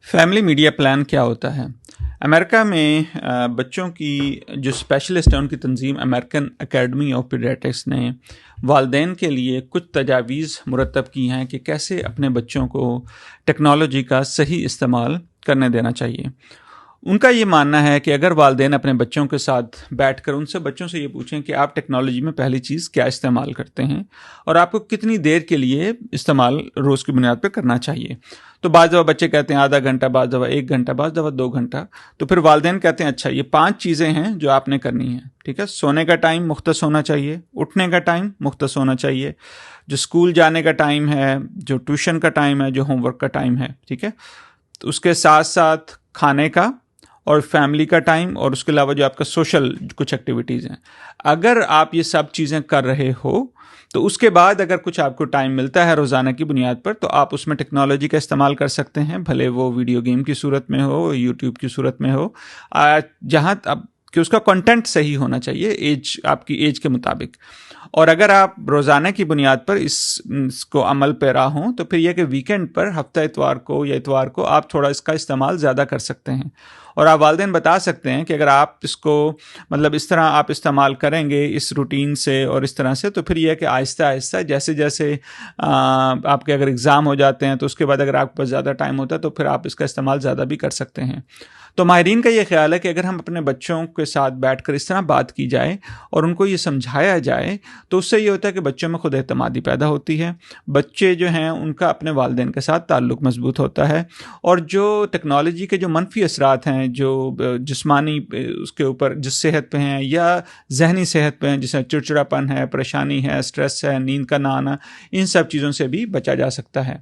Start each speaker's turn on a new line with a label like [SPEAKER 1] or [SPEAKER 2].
[SPEAKER 1] Family media plan کیا ہوتا ہے؟ امریکہ میں بچوں کی جو اسپیشلسٹ ہیں ان کی تنظیم امریکن اکیڈمی آف پیڈیاٹرکس نے والدین کے لیے کچھ تجاویز مرتب کی ہیں کہ کیسے اپنے بچوں کو ٹیکنالوجی کا صحیح استعمال کرنے دینا چاہیے۔ ان کا یہ ماننا ہے کہ اگر والدین اپنے بچوں کے ساتھ بیٹھ کر ان سے بچوں سے یہ پوچھیں کہ آپ ٹیکنالوجی میں پہلی چیز کیا استعمال کرتے ہیں اور آپ کو کتنی دیر کے لیے استعمال روز کی بنیاد پہ کرنا چاہیے، تو بعض دفعہ بچے کہتے ہیں آدھا گھنٹہ، بعض دفعہ 1 گھنٹہ، بعض دفعہ 2 گھنٹہ۔ تو پھر والدین کہتے ہیں اچھا یہ 5 چیزیں ہیں جو آپ نے کرنی ہیں، ٹھیک ہے۔ سونے کا ٹائم مختص ہونا چاہیے، اٹھنے کا ٹائم مختص ہونا چاہیے، جو اسکول جانے کا ٹائم ہے، جو ٹیوشن کا ٹائم ہے، جو ہوم ورک کا ٹائم ہے، ٹھیک ہے۔ تو اس کے ساتھ ساتھ کھانے کا اور فیملی کا ٹائم، اور اس کے علاوہ جو آپ کا سوشل کچھ ایکٹیویٹیز ہیں۔ اگر آپ یہ سب چیزیں کر رہے ہو تو اس کے بعد اگر کچھ آپ کو ٹائم ملتا ہے روزانہ کی بنیاد پر تو آپ اس میں ٹیکنالوجی کا استعمال کر سکتے ہیں، بھلے وہ ویڈیو گیم کی صورت میں ہو، یوٹیوب کی صورت میں ہو، جہاں اب کہ اس کا کنٹینٹ صحیح ہونا چاہیے آپ کی ایج کے مطابق۔ اور اگر آپ روزانہ کی بنیاد پر اس کو عمل پیرا ہوں تو پھر یہ کہ ویکینڈ پر ہفتہ اتوار کو یا اتوار کو آپ تھوڑا اس کا استعمال زیادہ کر سکتے ہیں، اور آپ والدین بتا سکتے ہیں کہ اگر آپ اس کو مطلب اس طرح آپ استعمال کریں گے اس روٹین سے اور اس طرح سے، تو پھر یہ کہ آہستہ آہستہ جیسے جیسے آپ کے اگر اگزام ہو جاتے ہیں تو اس کے بعد اگر آپ کے پاس زیادہ ٹائم ہوتا ہے تو پھر آپ اس کا استعمال زیادہ بھی کر سکتے ہیں۔ تو ماہرین کا یہ خیال ہے کہ اگر ہم اپنے بچوں کے ساتھ بیٹھ کر اس طرح بات کی جائے اور ان کو یہ سمجھایا جائے تو اس سے یہ ہوتا ہے کہ بچوں میں خود اعتمادی پیدا ہوتی ہے، بچے جو ہیں ان کا اپنے والدین کے ساتھ تعلق مضبوط ہوتا ہے، اور جو ٹیکنالوجی کے جو منفی اثرات ہیں جو جسمانی اس کے اوپر جس صحت پہ ہیں یا ذہنی صحت پہ ہیں، جیسے چڑچڑاپن ہے، پریشانی ہے، سٹریس ہے، نیند کا نہ آنا، ان سب چیزوں سے بھی بچا جا سکتا ہے۔